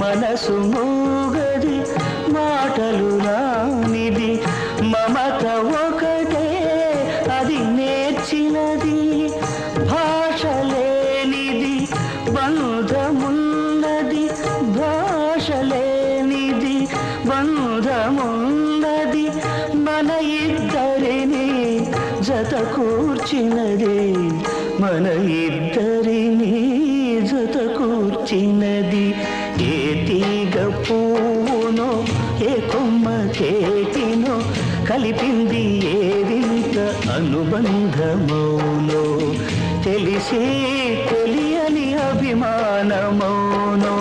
మనసు మూగది మాటలు రానిది మమత ఒకటే అది నేర్చినది భాష లేనిది బంధమున్నది భాష లేనిది బంధమున్నది మన ఇద్దరిని జత కూర్చినది మన ఇద్దరిని జత కూర్చినది ఏ తీగ పువ్వునో ఏ కొమ్మ చేతినో కలిపింది ఏ వింత అనుబంధమౌనో తెలిసి తెలియని అభిమానమౌనో